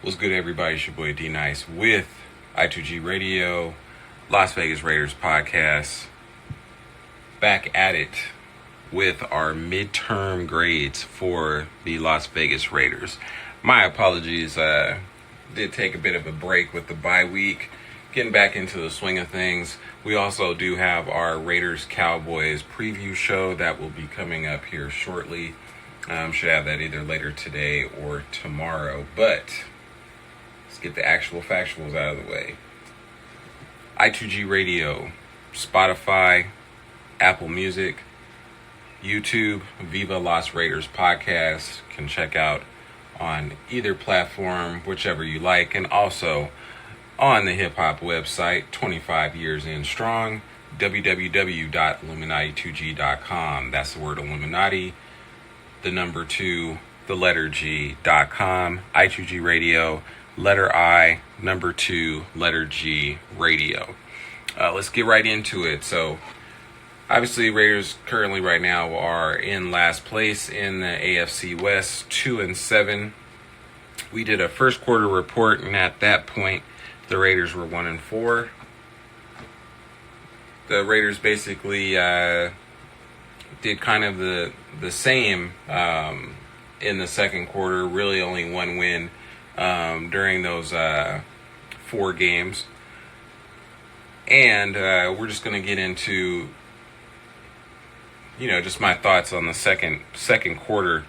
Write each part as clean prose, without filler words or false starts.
What's good, everybody? It's your boy D Nice with I2G Radio, Las Vegas Raiders podcast. Back at it with our midterm grades for the Las Vegas Raiders. My apologies, did take a bit of a break with the bye week, getting back into the swing of things. We also do have our Raiders Cowboys preview show that will be coming up here shortly. Should have that either later today or tomorrow, but let's get the actual factuals out of the way. I2G Radio, Spotify, Apple Music, YouTube, Viva Las Raiders podcast. Can check out on either platform, whichever you like, and also on the hip-hop website, 25 Years In Strong, www.illuminati2g.com. That's the word Illuminati, the number 2, the letter G.com. I2G Radio, letter I, number 2, letter G, radio. Let's get right into it. So, obviously, Raiders currently right now are in last place in the AFC West, 2-7. We did a first quarter report, and at that point, the Raiders were 1-4. The Raiders basically did kind of the same in the second quarter. Really, only one win during those 4 games. And we're just going to get into, just my thoughts on the second quarter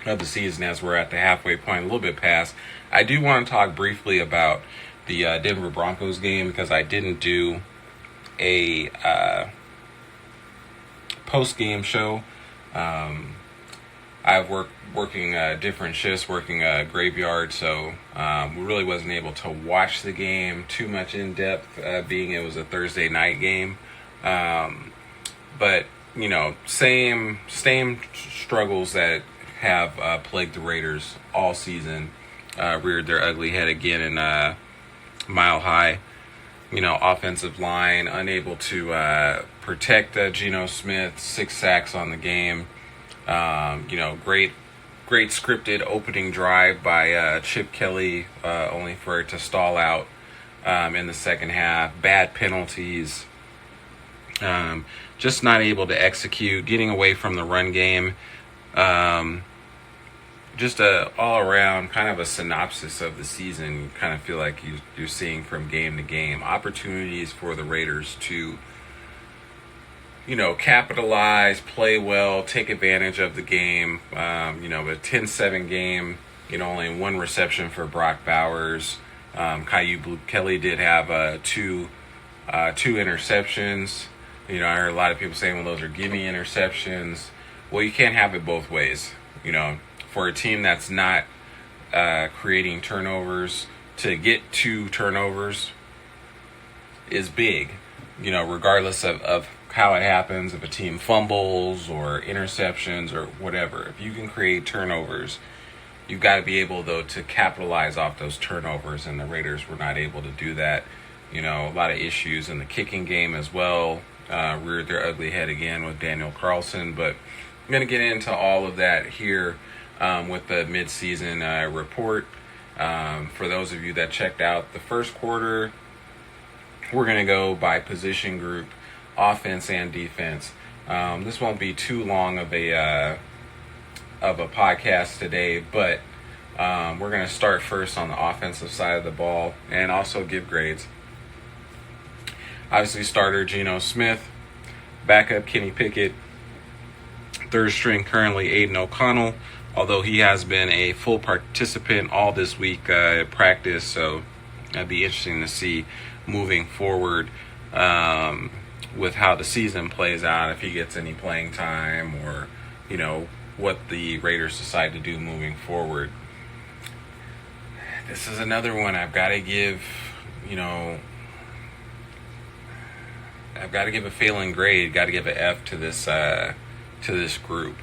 of the season as we're at the halfway point, a little bit past. I do want to talk briefly about the Denver Broncos game because I didn't do a post-game show. I've working different shifts, working graveyard, so really wasn't able to watch the game too much in depth, being it was a Thursday night game. But same struggles that have plagued the Raiders all season reared their ugly head again in Mile High. Offensive line unable to protect Geno Smith, 6 sacks on the game. Great scripted opening drive by Chip Kelly, only for it to stall out in the second half. Bad penalties. Just not able to execute, getting away from the run game. Just a all-around kind of a synopsis of the season. You kind of feel like you're seeing from game to game. Opportunities for the Raiders to, capitalize, play well, take advantage of the game. A 10-7 game, only 1 reception for Brock Bowers. Caillou Kelly did have two interceptions. I heard a lot of people saying, well, those are gimme interceptions. Well, you can't have it both ways. For a team that's not creating turnovers, to get 2 turnovers is big, regardless of how it happens, if a team fumbles or interceptions or whatever. If you can create turnovers, you've got to be able, though, to capitalize off those turnovers, and the Raiders were not able to do that. A lot of issues in the kicking game as well, reared their ugly head again with Daniel Carlson, but I'm going to get into all of that here with the mid-season report. For those of you that checked out the first quarter, we're going to go by position group, offense and defense. This won't be too long of a podcast today, but we're going to start first on the offensive side of the ball and also give grades. Obviously, starter Geno Smith, backup Kenny Pickett, third string currently Aiden O'Connell, although he has been a full participant all this week at practice, so that'd be interesting to see moving forward with how the season plays out, if he gets any playing time or, what the Raiders decide to do moving forward. This is another one I've got to give, I've got to give a failing grade, got to give an F to this group.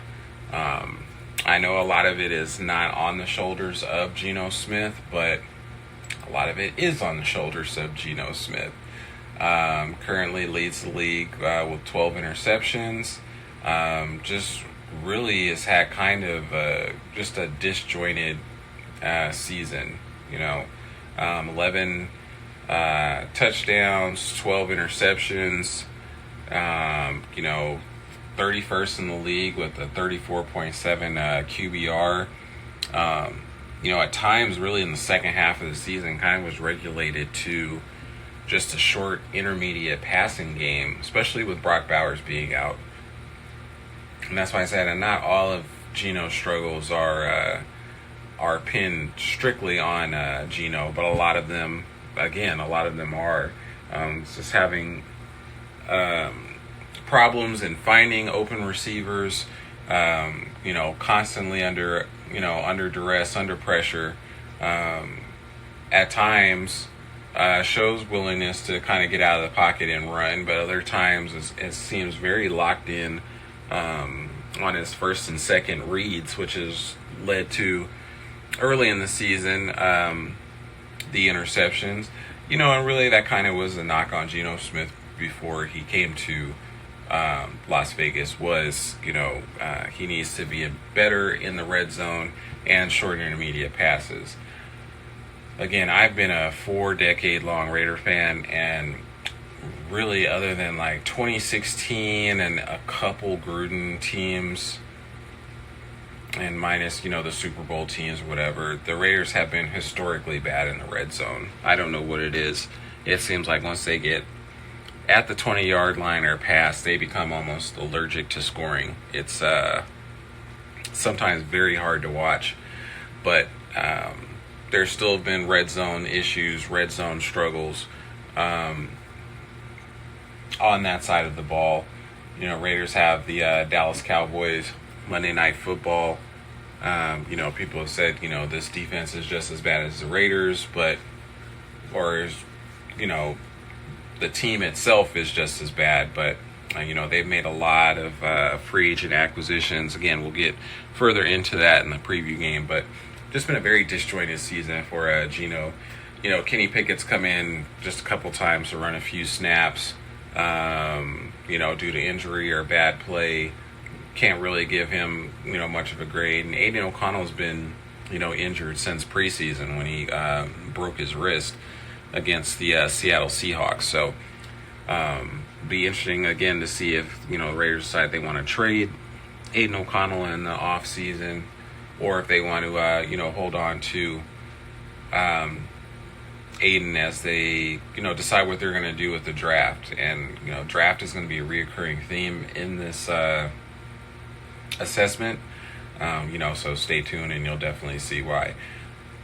I know a lot of it is not on the shoulders of Geno Smith, but a lot of it is on the shoulders of Geno Smith. Currently leads the league with 12 interceptions. Just really has had kind of just a disjointed season. 11 touchdowns, 12 interceptions. 31st in the league with a 34.7 QBR. At times, really in the second half of the season, kind of was regulated to just a short, intermediate passing game, especially with Brock Bowers being out. And that's why I said, and not all of Geno's struggles are pinned strictly on Geno, but a lot of them are just having problems in finding open receivers, constantly under duress, under pressure. At times, shows willingness to kind of get out of the pocket and run, but other times it seems very locked in on his first and second reads, which has led to early in the season the interceptions. And really that kind of was a knock on Geno Smith before he came to Las Vegas was, he needs to be better in the red zone and short intermediate passes. Again, I've been a 4-decade-long Raider fan, and really other than like 2016 and a couple Gruden teams, and minus, the Super Bowl teams, whatever, the Raiders have been historically bad in the red zone. I don't know what it is. It seems like once they get at the 20-yard line or past, they become almost allergic to scoring. It's sometimes very hard to watch, but there's still been red zone issues, red zone struggles on that side of the ball. Raiders have the Dallas Cowboys Monday Night Football. People have said, this defense is just as bad as the Raiders, the team itself is just as bad, but they've made a lot of free agent acquisitions. Again, we'll get further into that in the preview game, but just been a very disjointed season for Geno. Kenny Pickett's come in just a couple times to run a few snaps, due to injury or bad play. Can't really give him, much of a grade. And Aiden O'Connell's been, injured since preseason when he broke his wrist against the Seattle Seahawks. So, be interesting again to see if, the Raiders decide they want to trade Aiden O'Connell in the off season, or if they want to, hold on to Aiden as they, decide what they're going to do with the draft. And, draft is going to be a reoccurring theme in this assessment. So stay tuned and you'll definitely see why.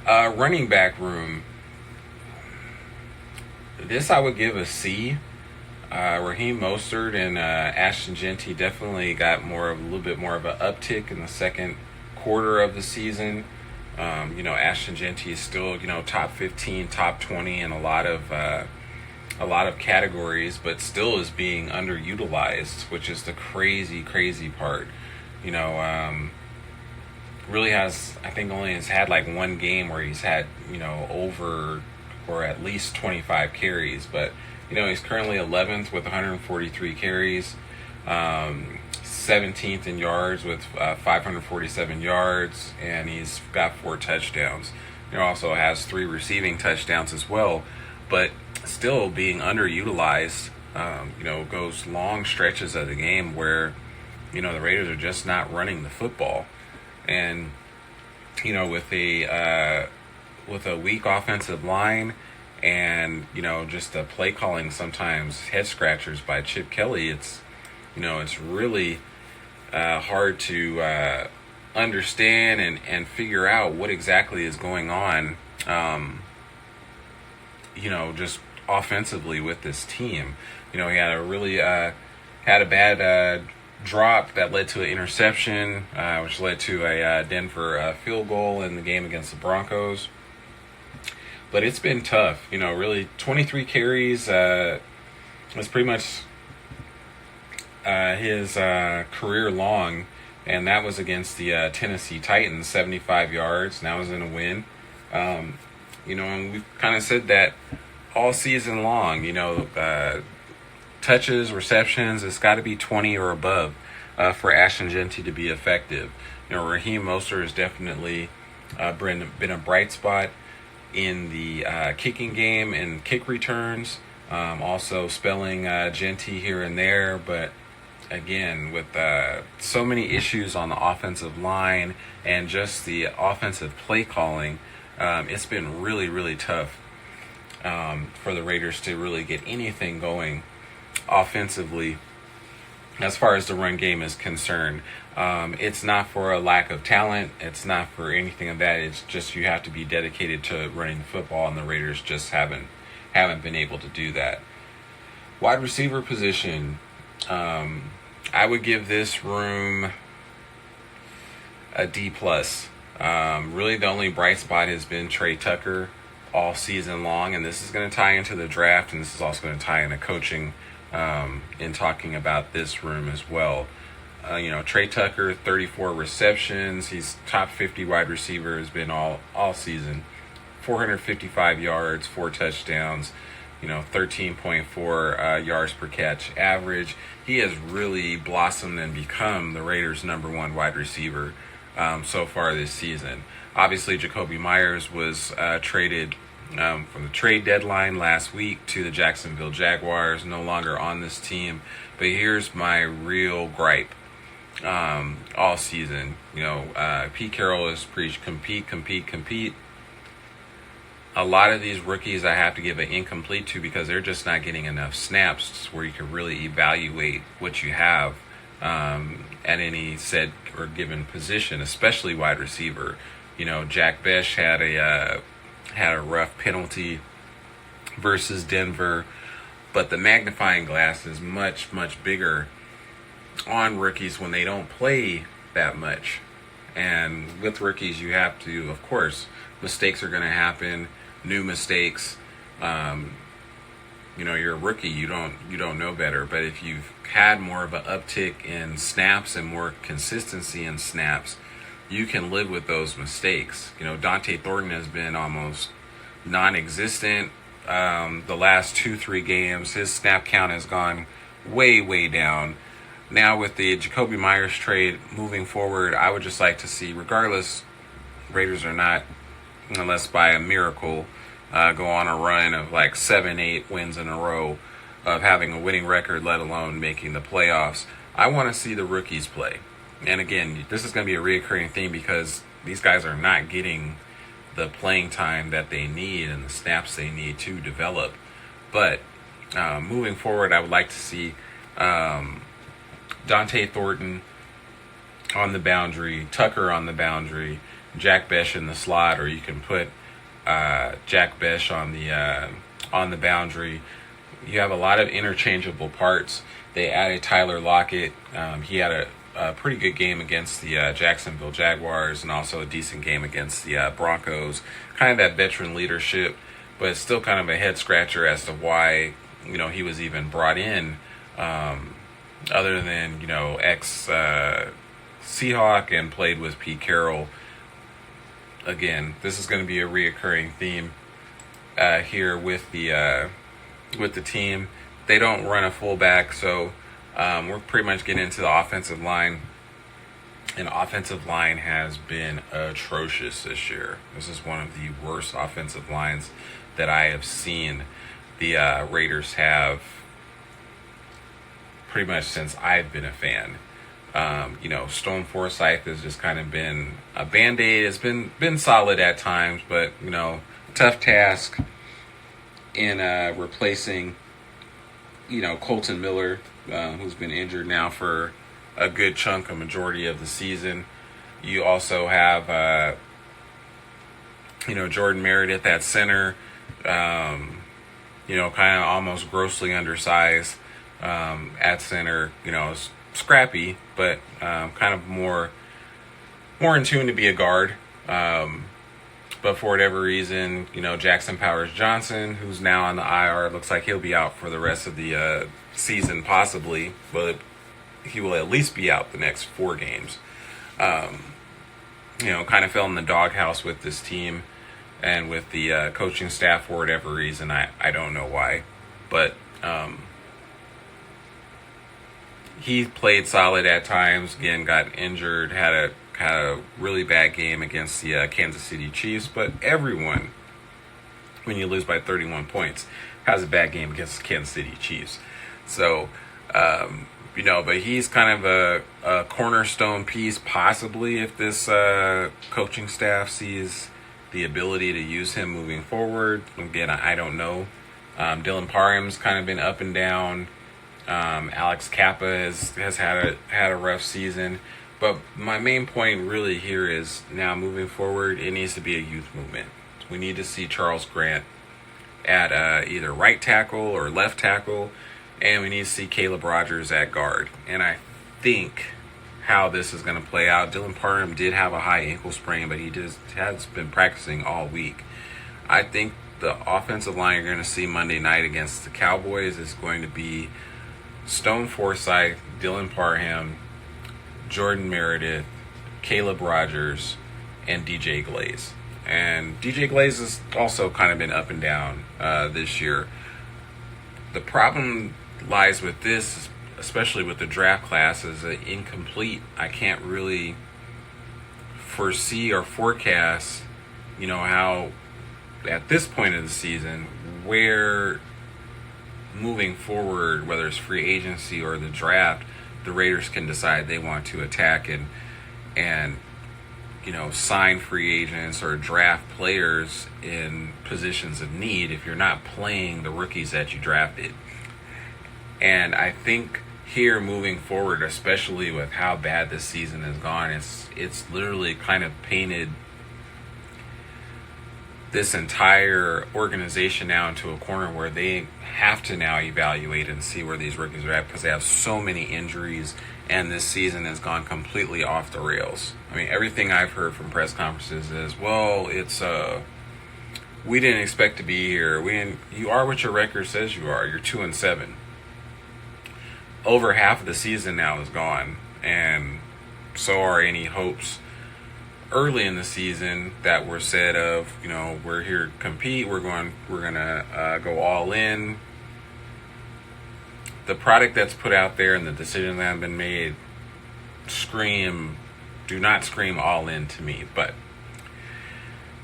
Running back room. This I would give a C. Raheem Mostert and Ashton Genty definitely got a little bit more of an uptick in the second quarter of the season. Ashton Genty is still, top 15, top 20 in a lot of categories, but still is being underutilized, which is the crazy part. Really has, I think only has had like one game where he's had, over or at least 25 carries, but he's currently 11th with 143 carries, 17th in yards with 547 yards, and he's got 4 touchdowns. He also has 3 receiving touchdowns as well, but still being underutilized. Goes long stretches of the game where the Raiders are just not running the football, and with a weak offensive line and just the play calling sometimes head scratchers by Chip Kelly, it's really hard to understand and figure out what exactly is going on just offensively with this team. He had a really had a bad drop that led to an interception, which led to a Denver field goal in the game against the Broncos. But it's been tough, really 23 carries was pretty much his career long, and that was against the Tennessee Titans, 75 yards, and that was in a win. And we've kind of said that all season long, touches, receptions, it's got to be 20 or above for Ashton Genty to be effective. Raheem Mostert has definitely been a bright spot. in the kicking game and kick returns. Also spelling Genty here and there, but again, with so many issues on the offensive line and just the offensive play calling, it's been really, really tough for the Raiders to really get anything going offensively as far as the run game is concerned. It's not for a lack of talent. It's not for anything of that. It's just you have to be dedicated to running the football, and the Raiders just haven't been able to do that. Wide receiver position, I would give this room a D+. Really the only bright spot has been Trey Tucker all season long, and this is going to tie into the draft, and this is also going to tie into coaching in talking about this room as well. Trey Tucker, 34 receptions. He's top 50 wide receiver, has been all season. 455 yards, 4 touchdowns, 13.4 yards per catch average. He has really blossomed and become the Raiders' #1 wide receiver so far this season. Obviously, Jacoby Myers was traded from the trade deadline last week to the Jacksonville Jaguars, no longer on this team. But here's my real gripe all season. Pete Carroll has preached compete. A lot of these rookies I have to give an incomplete to because they're just not getting enough snaps where you can really evaluate what you have at any said or given position, especially wide receiver. Jack Besh had a rough penalty versus Denver, but the magnifying glass is much, much bigger on rookies when they don't play that much. And with rookies, you have to, of course, mistakes are going to happen, new mistakes. You're a rookie, you don't know better. But if you've had more of an uptick in snaps and more consistency in snaps, you can live with those mistakes. Dante Thornton has been almost non-existent the last 2-3 games. His snap count has gone way, way down. Now with the Jacoby Myers trade moving forward, I would just like to see, regardless, Raiders are not, unless by a miracle, go on a run of like 7-8 wins in a row of having a winning record, let alone making the playoffs. I want to see the rookies play. And again, this is going to be a recurring theme because these guys are not getting the playing time that they need and the snaps they need to develop. But moving forward, I would like to see Dante Thornton on the boundary, Tucker on the boundary, Jack Besh in the slot, or you can put Jack Besh on the boundary. You have a lot of interchangeable parts. They added Tyler Lockett. He had a pretty good game against the Jacksonville Jaguars and also a decent game against the Broncos. Kind of that veteran leadership, but it's still kind of a head scratcher as to why he was even brought in. Other than ex Seahawk and played with Pete Carroll. Again, this is going to be a reoccurring theme here with the team. They don't run a fullback, so we're pretty much getting into the offensive line. And offensive line has been atrocious this year. This is one of the worst offensive lines that I have seen the Raiders have pretty much since I've been a fan. Stone Forsythe has just kind of been a Band-Aid. It's been solid at times, but, tough task in replacing, Colton Miller, who's been injured now for a good chunk, a majority of the season. You also have, Jordan Meredith at center, kind of almost grossly undersized at center, scrappy, but kind of more in tune to be a guard. But for whatever reason, Jackson Powers Johnson, who's now on the IR, looks like he'll be out for the rest of the season, possibly, but he will at least be out the next 4 games. Kind of fell in the doghouse with this team and with the coaching staff for whatever reason. I don't know why, but he played solid at times. Again, got injured, had a really bad game against the Kansas City Chiefs. But everyone when you lose by 31 points. Has a bad game against the Kansas City Chiefs. So, but he's kind of a cornerstone piece, possibly, if this coaching staff sees the ability to use him moving forward. Again, I don't know. Dylan Parham's kind of been up and down. Alex Kappa has had a rough season. But my main point really here is now moving forward, it needs to be a youth movement. We need to see Charles Grant at either right tackle or left tackle, and we need to see Caleb Rogers at guard. And I think how this is going to play out, Dylan Parham did have a high ankle sprain, but he just has been practicing all week. I think the offensive line you're going to see Monday night against the Cowboys is going to be Stone Forsythe, Dylan Parham, Jordan Meredith, Caleb Rogers, and DJ Glaze. And DJ Glaze has also kind of been up and down this year. The problem lies with this, especially with the draft class, is incomplete. I can't really foresee or forecast, how at this point of the season, where moving forward, whether it's free agency or the draft, the Raiders can decide they want to attack and sign free agents or draft players in positions of need if you're not playing the rookies that you drafted. And I think here moving forward, especially with how bad this season has gone, it's literally kind of painted this entire organization now into a corner where they have to now evaluate and see where these rookies are at, because they have so many injuries and this season has gone completely off the rails. I mean, everything I've heard from press conferences is, well, it's we didn't expect to be here. You are what your record says you are. You're 2-7. Over half of the season now is gone, and so are any hopes early in the season that were said of, we're here to compete, we're gonna go all in. The product that's put out there and the decisions that have been made do not scream all in to me. But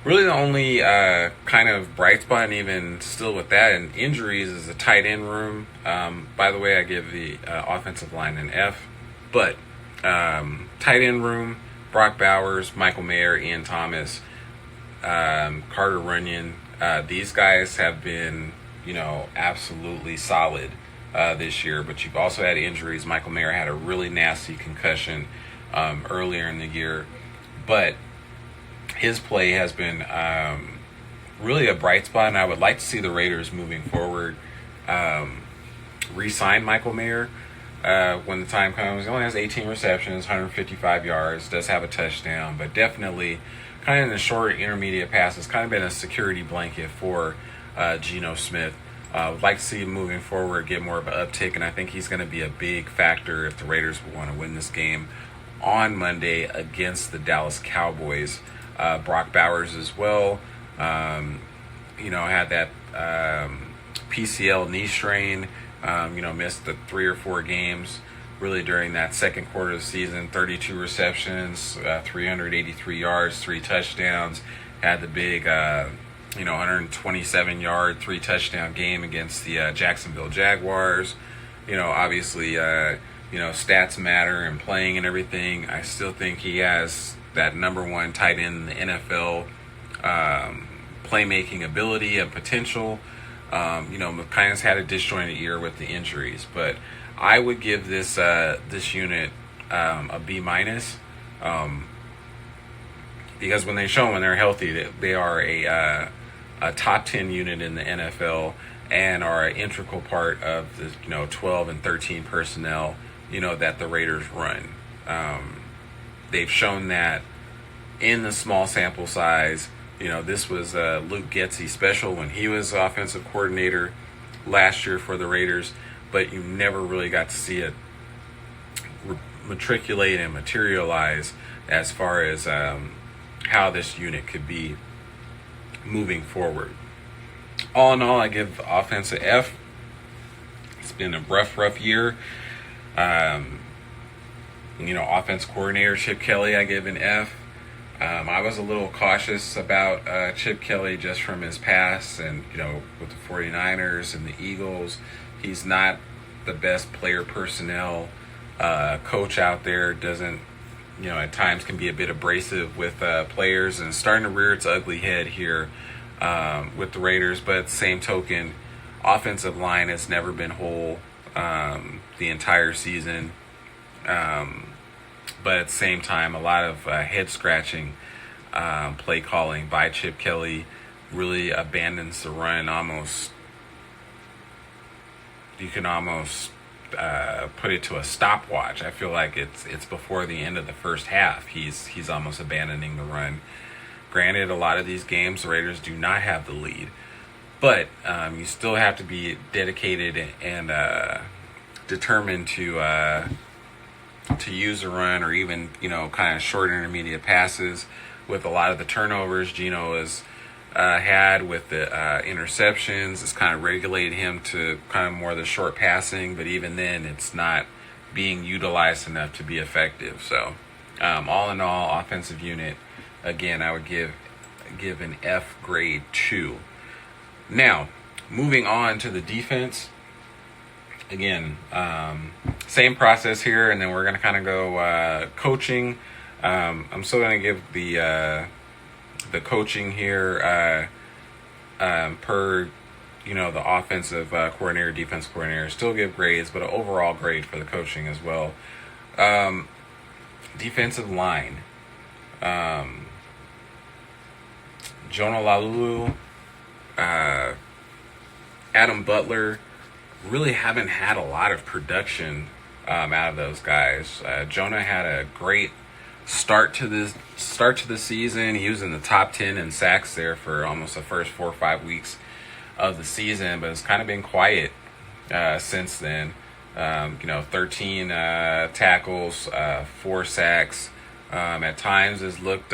really the only kind of bright spot, and even still with that and injuries, is the tight end room. By the way, I give the offensive line an F. But tight end room, Brock Bowers, Michael Mayer, Ian Thomas, Carter Runyon. These guys have been, absolutely solid this year. But you've also had injuries. Michael Mayer had a really nasty concussion earlier in the year. But his play has been really a bright spot, and I would like to see the Raiders moving forward re-sign Michael Mayer when the time comes. He only has 18 receptions, 155 yards, does have a touchdown, but definitely kind of in the short intermediate passes, kind of been a security blanket for Geno Smith. Would like to see him moving forward, get more of an uptick, and I think he's going to be a big factor if the Raiders want to win this game on Monday against the Dallas Cowboys. Brock Bowers as well, had that PCL knee strain, missed the 3 or 4 games really during that second quarter of the season. 32 receptions, 383 yards, 3 touchdowns, had the big 127 yard 3 touchdown game against the Jacksonville Jaguars. Obviously stats matter and playing and everything. I still think he has that number 1 tight end in the NFL playmaking ability and potential. McKinnon's had a disjointed year with the injuries, but I would give this unit a B-, because when they're healthy, they are a top 10 unit in the NFL and are an integral part of the 12 and 13 personnel that the Raiders run. They've shown that in the small sample size. This was Luke Getsy special when he was offensive coordinator last year for the Raiders, but you never really got to see it matriculate and materialize as far as how this unit could be moving forward. All in all, I give the offense an F. It's been a rough year. Offense coordinator Chip Kelly, I give an F. I was a little cautious about Chip Kelly just from his past, and with the 49ers and the Eagles, he's not the best player personnel coach out there. Doesn't at times can be a bit abrasive with players, and starting to rear its ugly head here with the Raiders. But same token, offensive line has never been whole the entire season. But at the same time, a lot of head-scratching play calling by Chip Kelly really abandons the run. You can almost put it to a stopwatch. I feel like it's before the end of the first half. He's almost abandoning the run. Granted, a lot of these games, the Raiders do not have the lead, but you still have to be dedicated and determined to use a run, or even kind of short intermediate passes. With a lot of the turnovers Geno has had with the interceptions, it's kind of regulated him to kind of more the short passing, but even then it's not being utilized enough to be effective. So all in all, offensive unit, again, I would give an F grade 2. Now, moving on to the defense. Again, same process here, and then we're going to kind of go coaching. I'm still going to give the coaching here per the offensive coordinator, defense coordinator. Still give grades, but an overall grade for the coaching as well. Defensive line. Jonah Lalulu, Adam Butler really haven't had a lot of production out of those guys. Jonah had a great start to the season. He was in the top 10 in sacks there for almost the first 4 or 5 weeks of the season, but it's kind of been quiet since then. 13 tackles, 4 sacks. At times has looked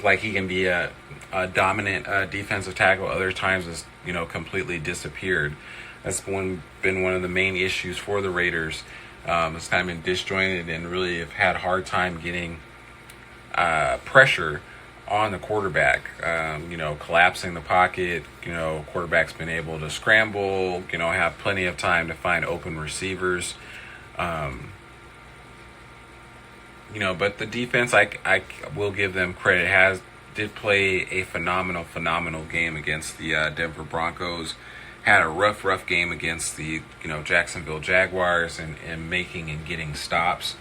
like he can be a dominant defensive tackle. Other times has completely disappeared. That's been one of the main issues for the Raiders. It's kind of been disjointed and really have had a hard time getting pressure on the quarterback. Collapsing the pocket. Quarterback's been able to scramble. Have plenty of time to find open receivers. But the defense, I will give them credit, did play a phenomenal game against the Denver Broncos. Had a rough game against the Jacksonville Jaguars and making and getting stops.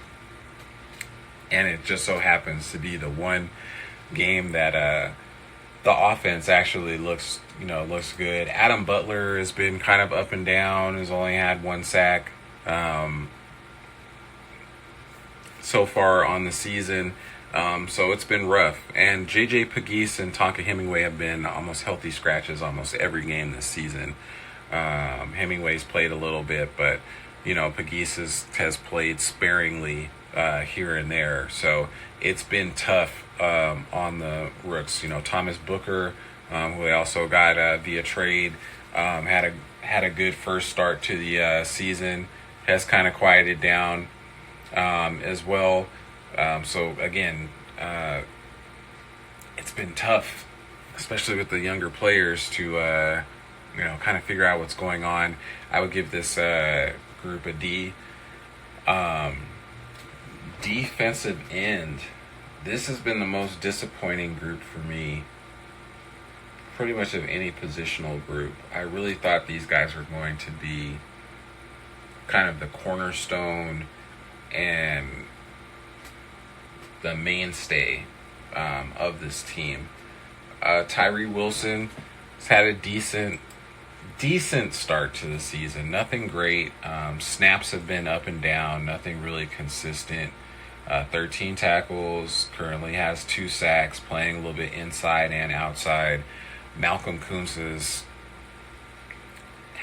And it just so happens to be the one game that the offense actually looks good. Adam Butler has been kind of up and down. Has only had 1 sack so far on the season. So it's been rough. And J.J. Pegues and Tonka Hemingway have been almost healthy scratches almost every game this season. Hemingway's played a little bit, but Pegues has played sparingly here and there. So it's been tough on the rooks. Thomas Booker, who they also got via trade, had a good first start to the season. Has kind of quieted down as well. So again, it's been tough, especially with the younger players, to kind of figure out what's going on. I would give this group a D. Defensive end. This has been the most disappointing group for me, pretty much of any positional group. I really thought these guys were going to be kind of the cornerstone and the mainstay of this team. Tyree Wilson has had a decent start to the season. Nothing great. Snaps have been up and down. Nothing really consistent. 13 tackles. Currently has 2 sacks. Playing a little bit inside and outside. Malcolm Kuntz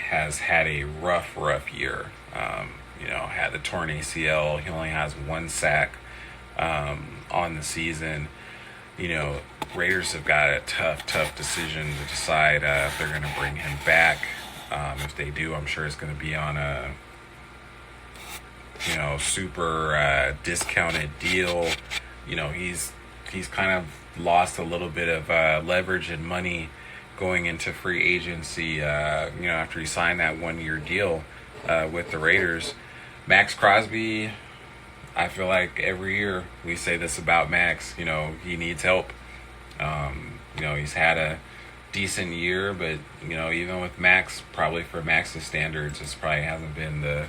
has had a rough year. Had the torn ACL. He only has 1 sack on the season. Raiders have got a tough decision to decide if they're going to bring him back. If they do, I'm sure it's going to be on a super discounted deal. he's kind of lost a little bit of leverage and money going into free agency. After he signed that 1 year deal with the Raiders. Max Crosby, I feel like every year we say this about Max. He needs help. He's had a decent year, but even with Max, probably for Max's standards, this probably hasn't been the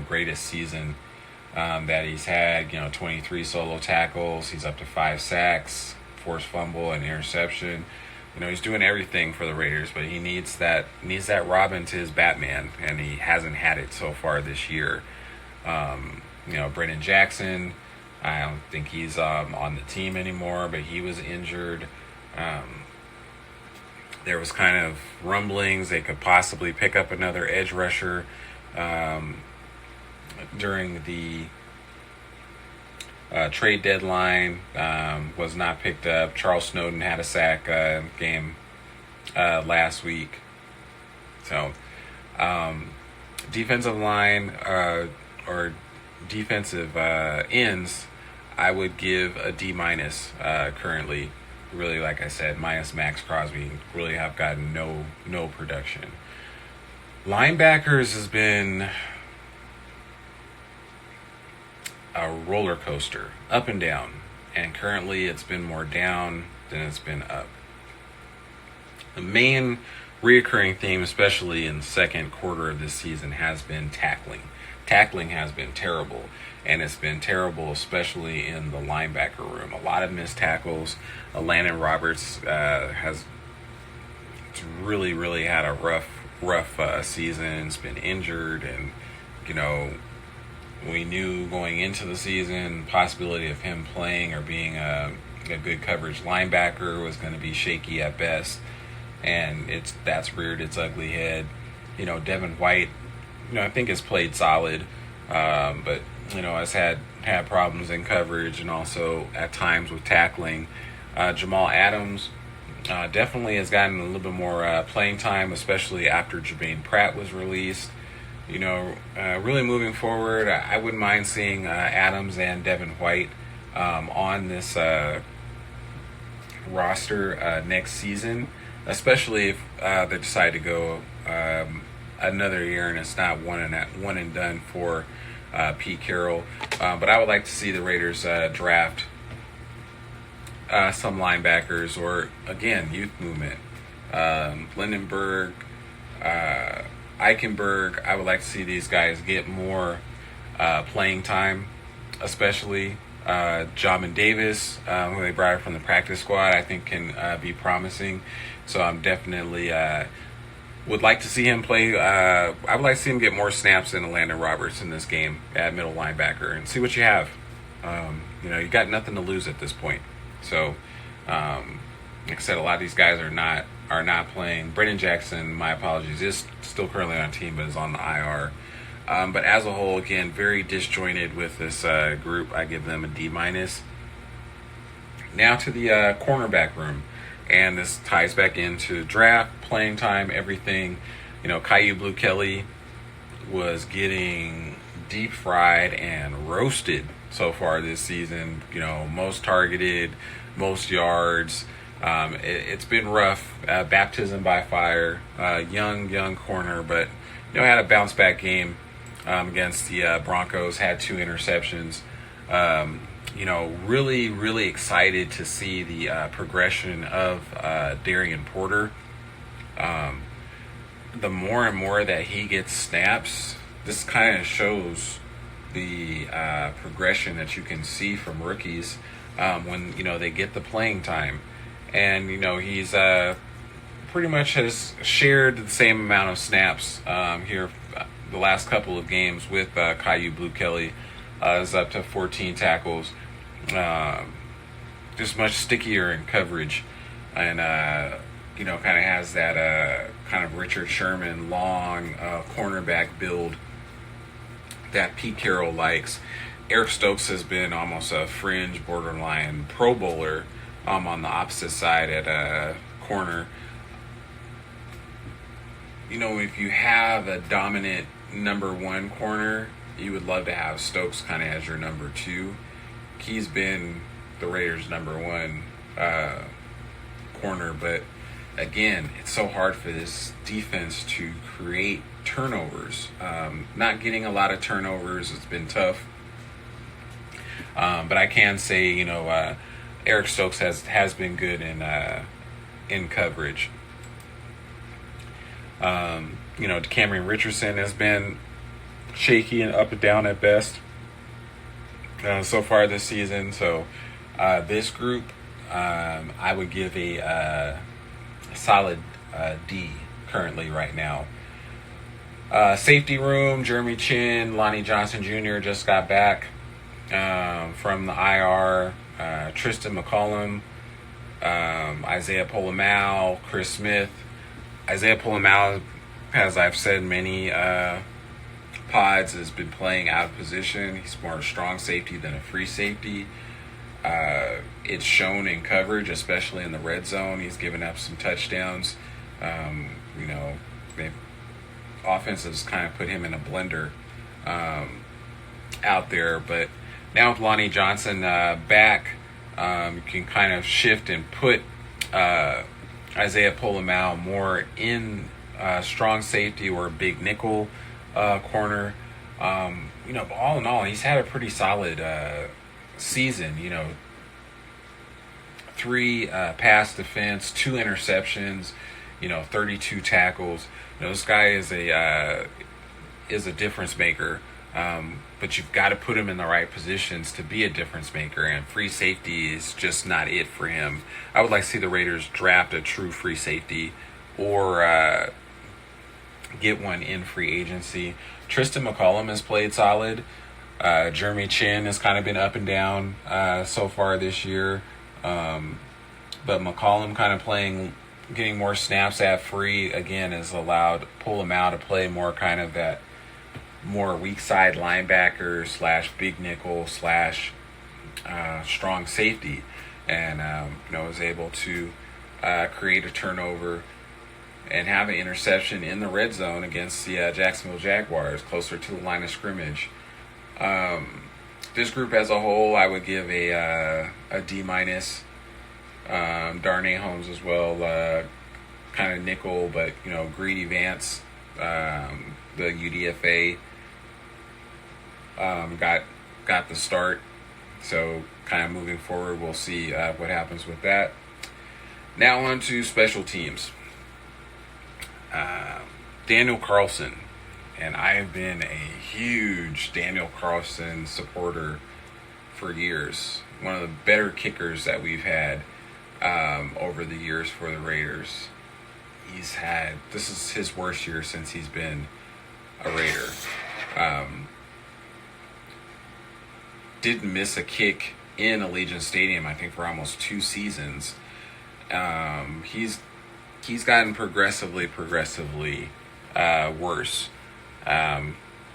greatest season that he's had. 23 solo tackles. He's up to 5 sacks, forced fumble, and interception. He's doing everything for the Raiders, but he needs that Robin to his Batman, and he hasn't had it so far this year. Brennan Jackson, I don't think he's on the team anymore, but he was injured. There was kind of rumblings they could possibly pick up another edge rusher during the trade deadline. Was not picked up. Charles Snowden had a sack game last week. So defensive line or defensive ends, I would give a D minus currently. Really, like I said, minus Max Crosby, really have gotten no production. Linebackers has been a roller coaster, up and down, and currently it's been more down than it's been up. The main reoccurring theme, especially in the second quarter of this season, has been tackling. Tackling has been terrible, and it's been terrible especially in the linebacker room. A lot of missed tackles. Landon Roberts has really had a rough season. He's been injured, and we knew going into the season possibility of him playing or being a good coverage linebacker was going to be shaky at best, and that's reared its ugly head. Devin White, I think has played solid, but has had problems in coverage and also at times with tackling. Jamal Adams definitely has gotten a little bit more playing time, especially after Jermaine Pratt was released. Really moving forward, I wouldn't mind seeing Adams and Devin White on this roster next season, especially if they decide to go another year and it's not one and done for Pete Carroll. But I would like to see the Raiders draft some linebackers, or again, youth movement. Lindenberg, Eichenberg, I would like to see these guys get more playing time, especially Jamin Davis, who they brought from the practice squad, I think can be promising. So I'm definitely would like to see him play. I would like to see him get more snaps than Landon Roberts in this game at middle linebacker and see what you have. You got nothing to lose at this point. So, like I said, a lot of these guys are not playing. Brennan Jackson, my apologies, is still currently on team, but is on the IR. But as a whole, again, very disjointed with this group. I give them a D minus. Now to the cornerback room, and this ties back into draft, playing time, everything. Caillou Blue Kelly was getting deep fried and roasted so far this season. Most targeted, most yards. It's been rough. Baptism by fire. Young corner, but had a bounce back game against the Broncos. Had 2 interceptions. Really excited to see the progression of Darian Porter. The more and more that he gets snaps, this kind of shows the progression that you can see from rookies when they get the playing time. And he's pretty much has shared the same amount of snaps here the last couple of games with Caillou Blue Kelly. Is up to 14 tackles. Just much stickier in coverage, and kind of has that kind of Richard Sherman long cornerback build that Pete Carroll likes. Eric Stokes has been almost a fringe, borderline Pro Bowler on the opposite side at corner. If you have a dominant number 1 corner, you would love to have Stokes kind of as your number 2. he's been the Raiders' number one corner, but again, it's so hard for this defense to create turnovers. Not getting a lot of turnovers has been tough. But I can say, Eric Stokes has been good in coverage. Cameron Richardson has been shaky and up and down at best so far this season. So this group, I would give a solid D currently right now. Safety room, Jeremy Chin, Lonnie Johnson Jr. just got back from the IR. Tristan McCollum, Isaiah Polamau, Chris Smith. Isaiah Polamau, as I've said many pods, has been playing out of position. He's more a strong safety than a free safety. It's shown in coverage, especially in the red zone. He's given up some touchdowns. Offenses kind of put him in a blender out there. But now with Lonnie Johnson back, you can kind of shift and put Isaiah Polamau more in strong safety or big nickel corner. But all in all, he's had a pretty solid season. 3 pass defense, 2 interceptions, 32 tackles. This guy is a difference maker. But you've got to put him in the right positions to be a difference maker, and free safety is just not it for him. I would like to see the Raiders draft a true free safety or get one in free agency. Tristan McCollum has played solid. Jeremy Chin has kind of been up and down so far this year. But McCollum kind of getting more snaps at free, again, has allowed Polamau to play more kind of that more weak side linebacker / big nickel / strong safety, and was able to create a turnover and have an interception in the red zone against the Jacksonville Jaguars, closer to the line of scrimmage. This group as a whole, I would give a D-. Darnay Holmes as well, kind of nickel, but Greedy Vance, the UDFA, got the start. So kind of moving forward, we'll see what happens with that. Now on to special teams. Daniel Carlson, and I have been a huge Daniel Carlson supporter for years. One of the better kickers that we've had over the years for the Raiders. This is his worst year since he's been a Raider. Didn't miss a kick in Allegiant Stadium, I think, for almost 2 seasons. He's gotten progressively worse.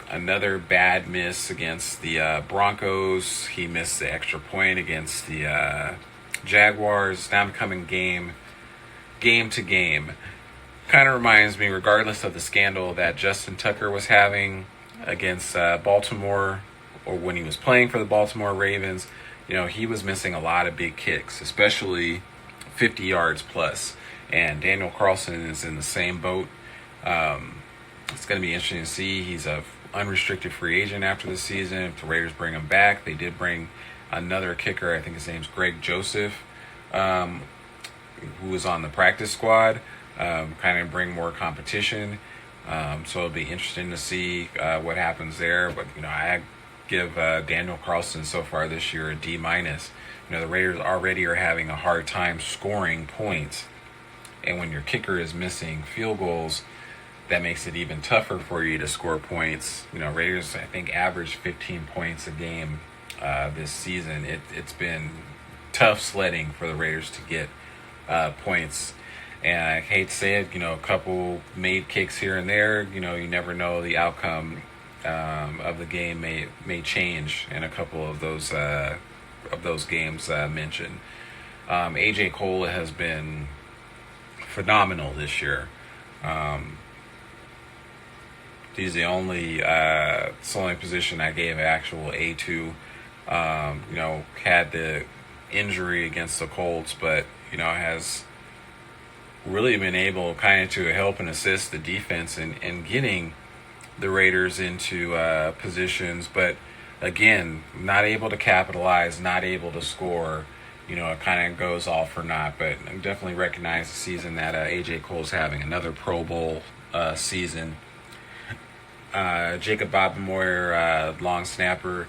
Another bad miss against the Broncos. He missed the extra point against the Jaguars. Now becoming game to game. Kind of reminds me, regardless of the scandal that Justin Tucker was having against Baltimore, or when he was playing for the Baltimore Ravens, he was missing a lot of big kicks, especially 50 yards plus. And Daniel Carlson is in the same boat. It's going to be interesting to see. He's a unrestricted free agent after the season. If the Raiders bring him back, they did bring another kicker. I think his name's Greg Joseph, who was on the practice squad. Kind of bring more competition. So it'll be interesting to see what happens there. But I give Daniel Carlson so far this year a D-. The Raiders already are having a hard time scoring points, and when your kicker is missing field goals, that makes it even tougher for you to score points. Raiders, I think, average 15 points a game this season. It's been tough sledding for the Raiders to get points. And I hate to say it, a couple made kicks here and there. You never know, the outcome of the game may change in a couple of those games mentioned. AJ Cole has been phenomenal this year. He's the only position I gave actual A to. Had the injury against the Colts, but has really been able kind of to help and assist the defense in getting the Raiders into positions, but again, not able to capitalize, not able to score. It kind of goes all for naught, but I definitely recognize the season that A.J. Cole's having. Another Pro Bowl season. Jacob Bobenmoyer, long snapper.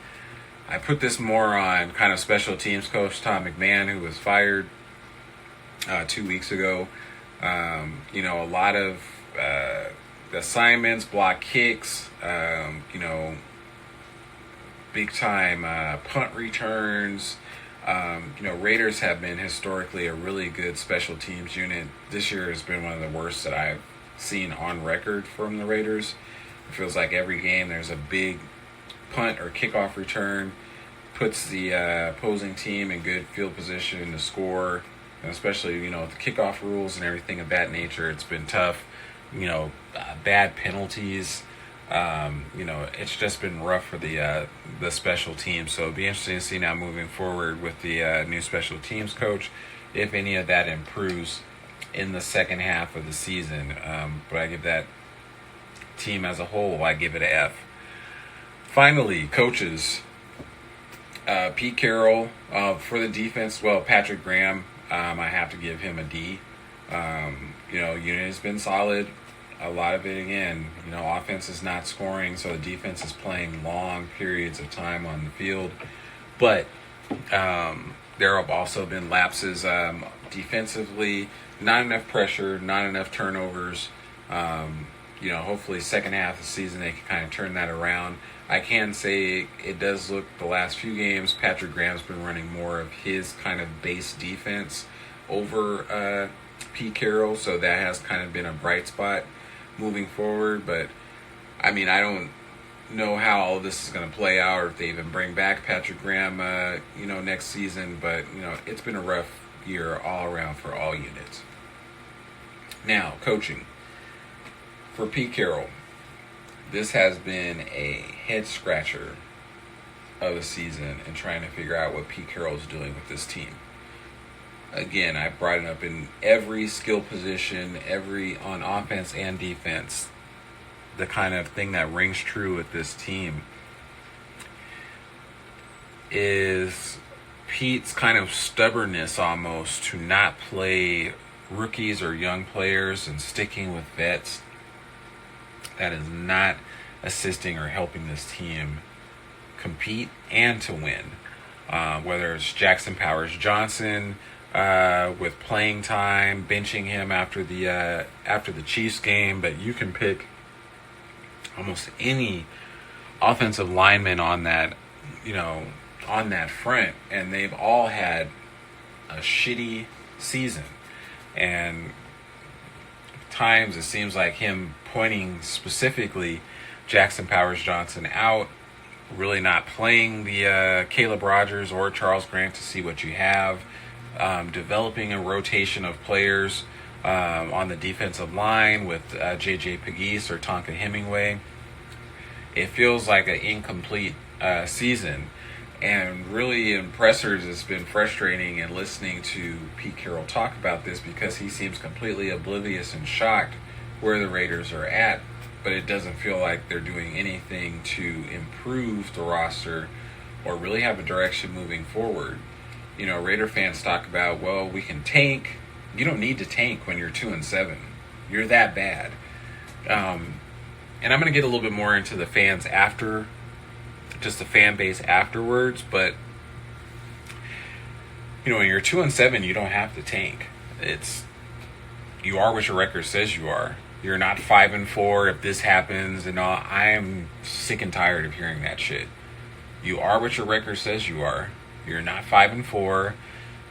I put this more on kind of special teams coach Tom McMahon, who was fired 2 weeks ago. A lot of assignments, block kicks, big time punt returns. Raiders have been historically a really good special teams unit. This year has been one of the worst that I've seen on record from the Raiders. It feels like every game there's a big punt or kickoff return, puts the opposing team in good field position to score, and especially with the kickoff rules and everything of that nature. It's been tough. Bad penalties. It's just been rough for the special teams. So it'll be interesting to see now moving forward with the new special teams coach if any of that improves in the second half of the season. But I give that team as a whole, I give it an F. Finally, coaches. Pete Carroll for the defense. Well, Patrick Graham, I have to give him a D. Unit has been solid. A lot of it, again, offense is not scoring, so the defense is playing long periods of time on the field. But there have also been lapses defensively, not enough pressure, not enough turnovers. Hopefully second half of the season they can kind of turn that around. I can say it does look the last few games, Patrick Graham's been running more of his kind of base defense over Pete Carroll, so that has kind of been a bright spot moving forward. But I don't know how all this is going to play out, or if they even bring back Patrick Graham next season. But it's been a rough year all around for all units. Now, coaching for Pete Carroll, this has been a head scratcher of the season and trying to figure out what Pete Carroll is doing with this team. Again, I brought it up in every skill position, every on offense and defense. The kind of thing that rings true with this team is Pete's kind of stubbornness almost to not play rookies or young players and sticking with vets. That is not assisting or helping this team compete and to win. Whether it's Jackson Powers Johnson with playing time, benching him after the Chiefs game, but you can pick almost any offensive lineman on that front, and they've all had a shitty season. And times it seems like him pointing specifically Jackson Powers Johnson out, really not playing the Caleb Rogers or Charles Grant to see what you have, developing a rotation of players on the defensive line with J.J. Pegues or Tonka Hemingway. It feels like an incomplete season. And really, in pressers, it's been frustrating in listening to Pete Carroll talk about this because he seems completely oblivious and shocked where the Raiders are at, but it doesn't feel like they're doing anything to improve the roster or really have a direction moving forward. Raider fans talk about, well, we can tank. You don't need to tank when you're 2-7. You're that bad. And I'm going to get a little bit more into the fans after, just the fan base afterwards, but when you're 2-7, you don't have to tank. You are what your record says you are. You're not 5-4 if this happens and all. I am sick and tired of hearing that shit. You are what your record says you are. You're not 5-4.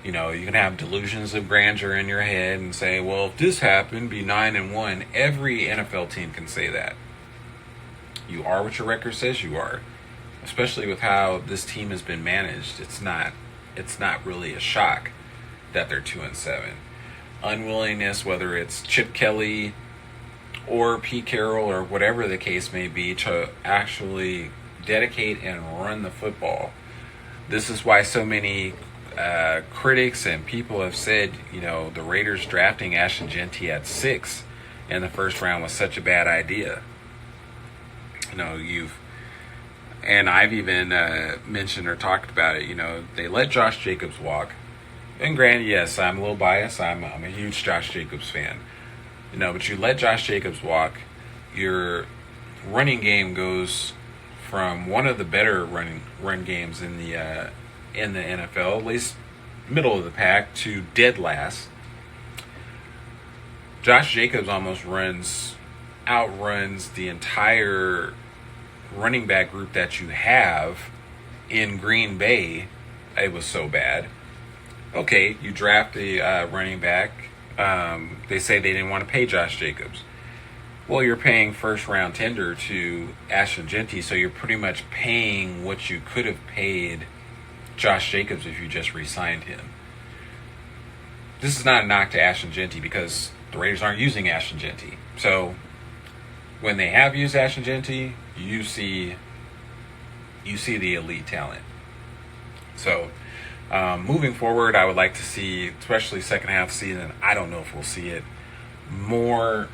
You can have delusions of grandeur in your head and say, well, if this happened, be 9-1. Every NFL team can say that. You are what your record says you are. Especially with how this team has been managed, it's not really a shock that they're 2-7. Unwillingness, whether it's Chip Kelly or Pete Carroll or whatever the case may be, to actually dedicate and run the football. This is why so many critics and people have said, the Raiders drafting Ashton Genty at 6 in the first round was such a bad idea. And I've even mentioned or talked about it. They let Josh Jacobs walk. And granted, yes, I'm a little biased. I'm a huge Josh Jacobs fan. But you let Josh Jacobs walk, your running game goes from one of the better run games in the NFL, at least middle of the pack, to dead last. Josh Jacobs almost outruns the entire running back group that you have in Green Bay. It was so bad. Okay, you draft a running back. They say they didn't want to pay Josh Jacobs. Well, you're paying first round tender to Ashton Genty, so you're pretty much paying what you could have paid Josh Jacobs if you just re-signed him. This is not a knock to Ashton Genty because the Raiders aren't using Ashton Genty. So when they have used Ashton Genty, you see the elite talent. So moving forward, I would like to see, especially second half season, I don't know if we'll see it, more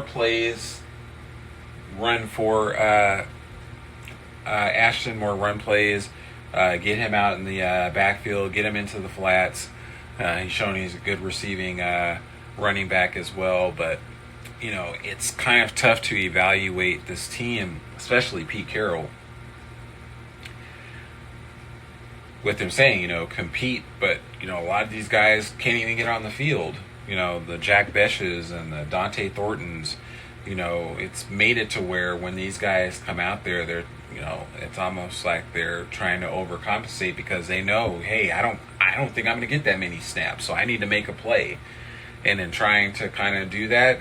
plays run for Ashton, more run plays, get him out in the backfield, get him into the flats. He's shown he's a good receiving running back as well, but it's kind of tough to evaluate this team, especially Pete Carroll, with him saying, compete, but, a lot of these guys can't even get on the field. The Jack Beshes and the Dante Thorntons, it's made it to where when these guys come out there, they're, it's almost like they're trying to overcompensate because they know, hey, I don't think I'm going to get that many snaps, so I need to make a play. And in trying to kind of do that,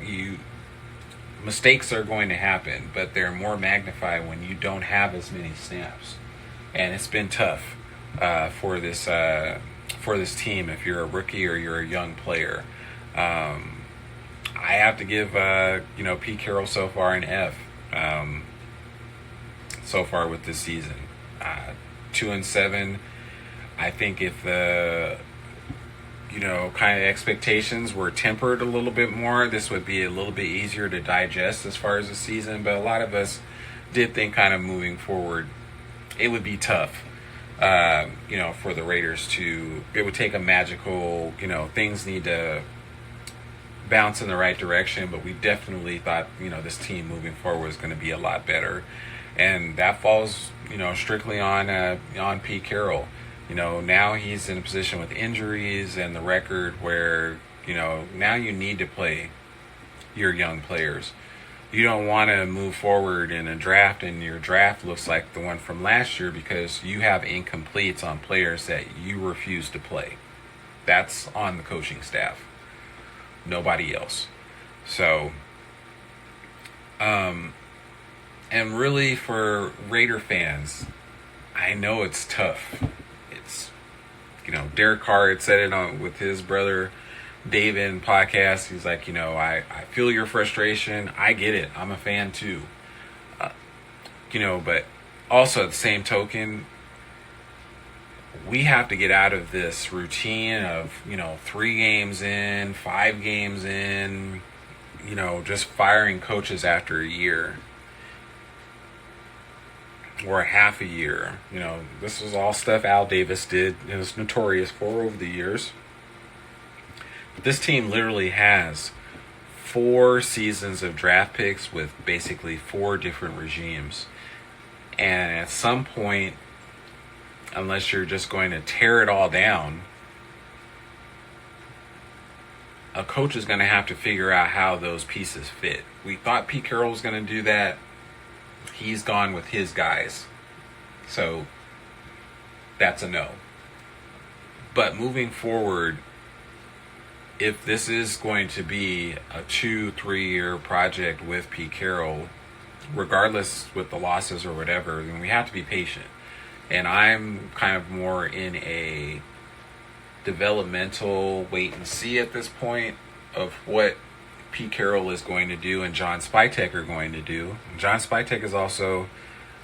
mistakes are going to happen, but they're more magnified when you don't have as many snaps. And it's been tough for this team if you're a rookie or you're a young player. I have to give Pete Carroll so far an F. So far with this season, 2-7. I think if the kind of expectations were tempered a little bit more, this would be a little bit easier to digest as far as the season. But a lot of us did think kind of moving forward, it would be tough. For the Raiders it would take a magical, things need to bounce in the right direction, but we definitely thought, this team moving forward was going to be a lot better. And that falls, strictly on Pete Carroll. Now he's in a position with injuries and the record where, now you need to play your young players. You don't want to move forward in a draft and your draft looks like the one from last year because you have incompletes on players that you refuse to play. That's on the coaching staff. Nobody else. So, and really for Raider fans, I know it's tough. It's, Derek Carr had said it with his brother David in podcast. He's like, I feel your frustration. I get it. I'm a fan too. But also at the same token, we have to get out of this routine of, 3 games in, 5 games in, just firing coaches after a year or a half a year. This was all stuff Al Davis did. It was notorious for over the years. But this team literally has 4 seasons of draft picks with basically 4 different regimes. And at some point, unless you're just going to tear it all down, a coach is going to have to figure out how those pieces fit. We thought Pete Carroll was going to do that. He's gone with his guys. So that's a no. But moving forward, if this is going to be a 2-3 year project with Pete Carroll, regardless with the losses or whatever, then we have to be patient. And I'm kind of more in a developmental wait and see at this point of what Pete Carroll is going to do and John Spytek are going to do. John Spytek is also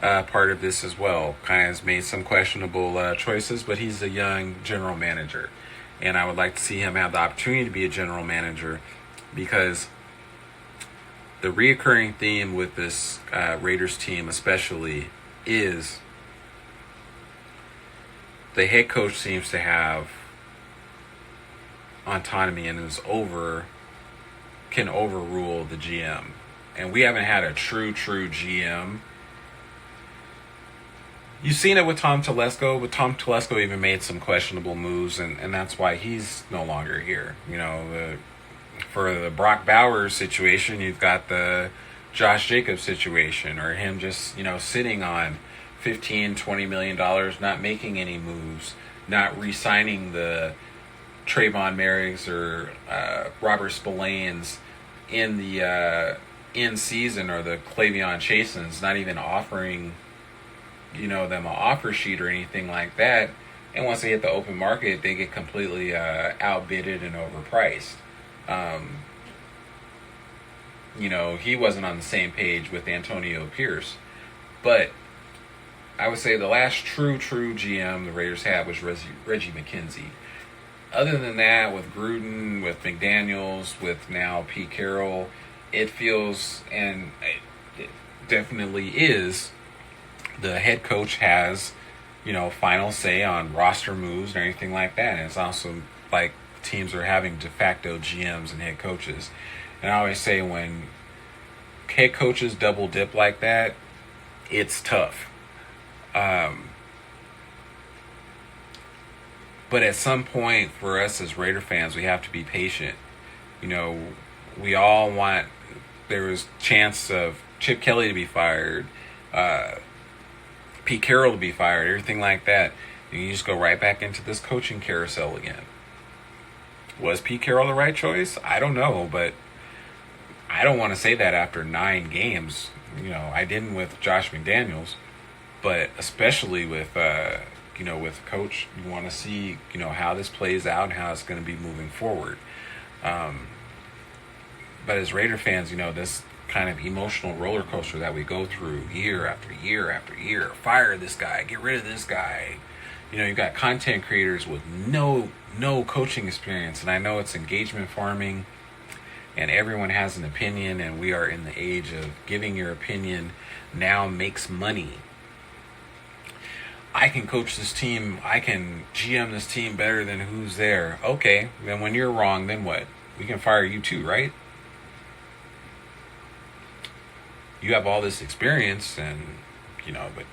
part of this as well. Kind of has made some questionable choices, but he's a young general manager. And I would like to see him have the opportunity to be a general manager, because the reoccurring theme with this Raiders team especially is the head coach seems to have autonomy and can overrule the GM. And we haven't had a true GM. You've seen it with Tom Telesco, but Tom Telesco even made some questionable moves, and that's why he's no longer here. For the Brock Bowers situation, you've got the Josh Jacobs situation, or him just, sitting on $15-20 million, not making any moves, not re-signing the Trayvon Merrigs or Robert Spillane's in the in season, or the Clavion Chasins, not even offering them an offer sheet or anything like that. And once they hit the open market, they get completely outbidded and overpriced. He wasn't on the same page with Antonio Pierce. But I would say the last true GM the Raiders had was Reggie McKenzie. Other than that, with Gruden, with McDaniels, with now Pete Carroll, it feels, and it definitely is, the head coach has, final say on roster moves or anything like that. And it's also like teams are having de facto GMs and head coaches. And I always say, when head coaches double dip like that, it's tough. But at some point, for us as Raider fans, we have to be patient. We all want, there was chance of Chip Kelly to be fired, Pete Carroll to be fired, everything like that. And you just go right back into this coaching carousel again. Was Pete Carroll the right choice? I don't know, but I don't want to say that after 9 games. I didn't with Josh McDaniels, but especially with with the coach, you want to see how this plays out and how it's going to be moving forward. But as Raider fans, this kind of emotional roller coaster that we go through year after year after year. Fire this guy, get rid of this guy. You've got content creators with no coaching experience, and I know it's engagement farming, and everyone has an opinion, and we are in the age of giving your opinion now makes money. I can coach this team, I can GM this team better than who's there. Okay, then when you're wrong, then what? We can fire you too, right? You have all this experience, and but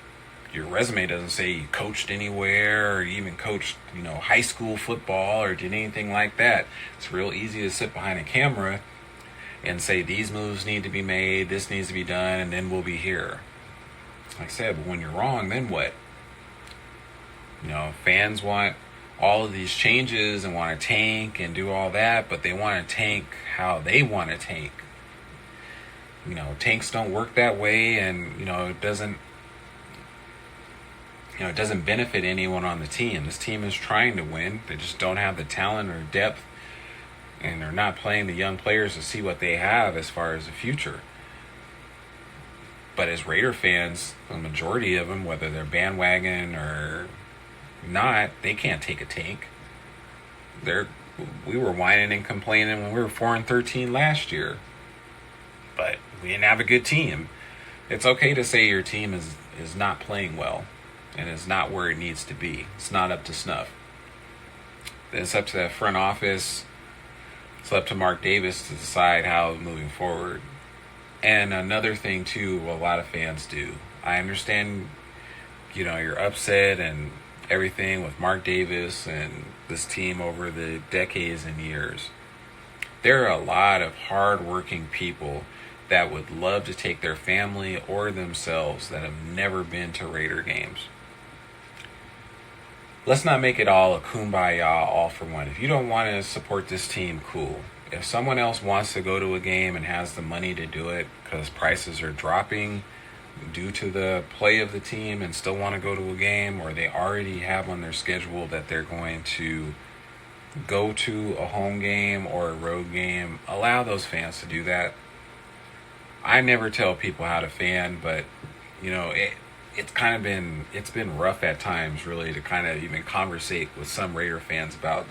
your resume doesn't say you coached anywhere, or you even coached high school football, or did anything like that. It's real easy to sit behind a camera and say these moves need to be made, this needs to be done, and then we'll be here. Like I said, but when you're wrong, then what? Fans want all of these changes and want to tank and do all that, but they want to tank how they want to tank. Tanks don't work that way, and it doesn't benefit anyone on the team. This team is trying to win. They just don't have the talent or depth, and they're not playing the young players to see what they have as far as the future. But as Raider fans, the majority of them, whether they're bandwagon or not, they can't take a tank. We were whining and complaining when we were 4-13 last year, but we didn't have a good team. It's okay to say your team is not playing well and is not where it needs to be. It's not up to snuff. It's up to that front office. It's up to Mark Davis to decide how moving forward. And another thing too, a lot of fans do. I understand, you're upset and everything with Mark Davis and this team over the decades and years. There are a lot of hard-working people that would love to take their family or themselves that have never been to Raider games. Let's not make it all a kumbaya all for one. If you don't want to support this team, cool. If someone else wants to go to a game and has the money to do it because prices are dropping due to the play of the team and still want to go to a game, or they already have on their schedule that they're going to go to a home game or a road game, allow those fans to do that. I never tell people how to fan, but it's been rough at times, really, to kind of even conversate with some Raider fans about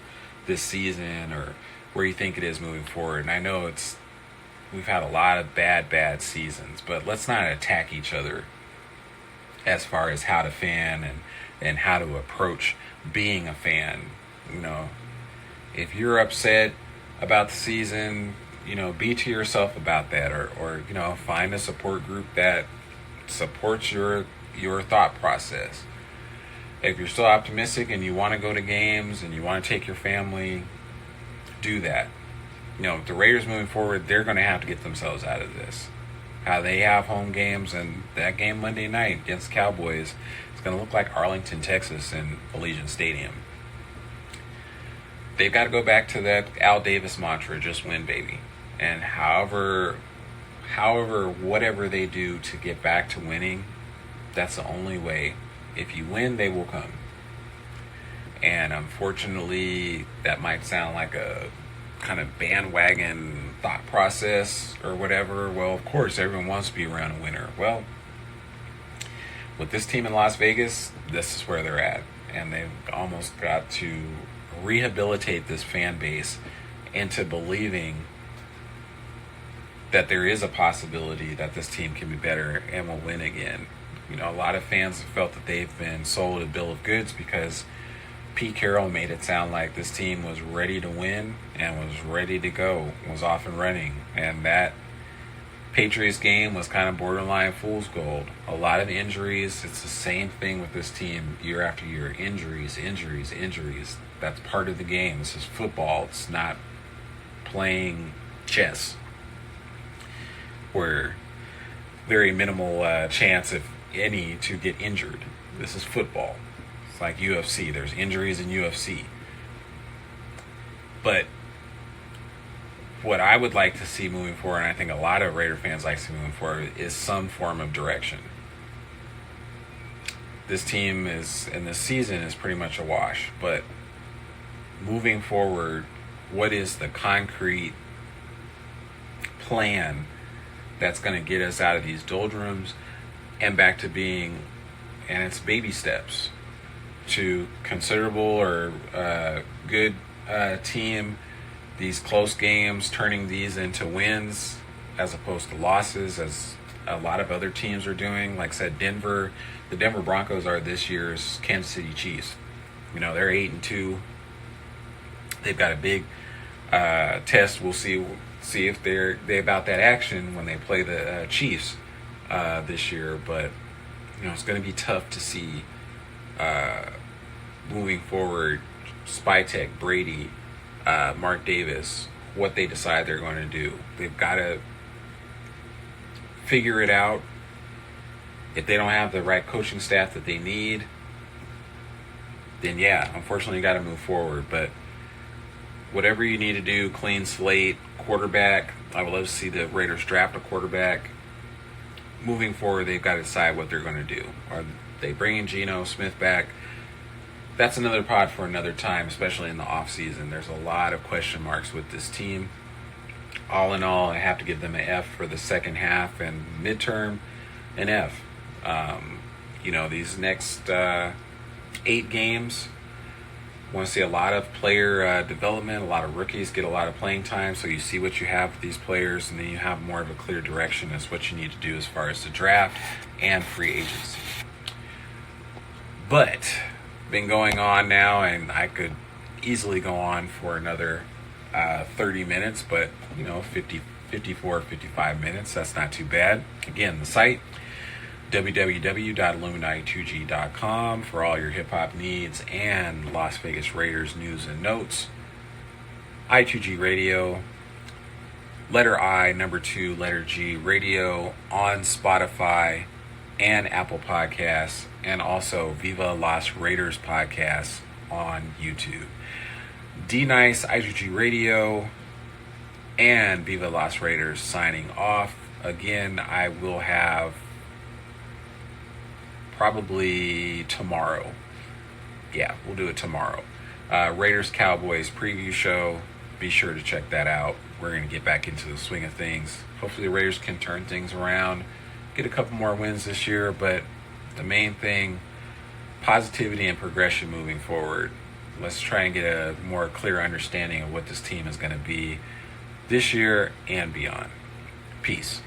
this season or where you think it is moving forward. And I know we've had a lot of bad seasons, but let's not attack each other as far as how to fan and how to approach being a fan. You know, if you're upset about the season, be to yourself about that, or find a support group that supports your thought process. If you're still optimistic and you want to go to games and you want to take your family, do that. The Raiders moving forward, they're going to have to get themselves out of this. How they have home games, and that game Monday night against Cowboys, it's going to look like Arlington, Texas in Allegiant Stadium. They've got to go back to that Al Davis mantra, just win, baby. And however, whatever they do to get back to winning, that's the only way. If you win, they will come. And unfortunately, that might sound like a kind of bandwagon thought process or whatever. Well, of course, everyone wants to be around a winner. Well, with this team in Las Vegas, this is where they're at. And they've almost got to rehabilitate this fan base into believing that there is a possibility that this team can be better and will win again. A lot of fans have felt that they've been sold a bill of goods because Pete Carroll made it sound like this team was ready to win and was ready to go, was off and running. And that Patriots game was kind of borderline fool's gold. A lot of injuries. It's the same thing with this team year after year. Injuries. That's part of the game. This is football. It's not playing chess, where very minimal chance, if any, to get injured. This is football. It's like UFC. There's injuries in UFC. But what I would like to see moving forward, and I think a lot of Raider fans like to see moving forward, is some form of direction. This team and this season is pretty much a wash. But moving forward, what is the concrete plan that's going to get us out of these doldrums and back to being, and it's baby steps to considerable or good team, these close games, turning these into wins as opposed to losses, as a lot of other teams are doing. Like I said, the Denver Broncos are this year's Kansas City Chiefs. They're 8-2. They've got a big test. We'll see if they about that action when they play the Chiefs this year. But it's going to be tough to see moving forward. Spytek, Brady, Mark Davis, what they decide they're going to do. They've got to figure it out. If they don't have the right coaching staff that they need, then yeah, unfortunately you got to move forward. But whatever you need to do, clean slate, quarterback. I would love to see the Raiders draft a quarterback. Moving forward, they've got to decide what they're going to do. Are they bringing Geno Smith back? That's another pod for another time, especially in the offseason. There's a lot of question marks with this team. All in all, I have to give them an F for the second half, and midterm, an F. These next 8 games, want to see a lot of player development, a lot of rookies get a lot of playing time, so you see what you have with these players, and then you have more of a clear direction as what you need to do as far as the draft and free agency. But been going on now, and I could easily go on for another 30 minutes, but 54, 55 minutes, that's not too bad. Again, the site, www.illuminati2g.com, for all your hip-hop needs and Las Vegas Raiders news and notes. I2G Radio, letter I, number 2, letter G, radio on Spotify and Apple Podcasts, and also Viva Las Raiders podcast on YouTube. D-Nice, I2G Radio, and Viva Las Raiders signing off. Again, I will have probably tomorrow. Yeah, we'll do it tomorrow. Raiders Cowboys preview show. Be sure to check that out. We're going to get back into the swing of things. Hopefully the Raiders can turn things around, get a couple more wins this year, but the main thing, positivity and progression moving forward. Let's try and get a more clear understanding of what this team is going to be this year and beyond. Peace.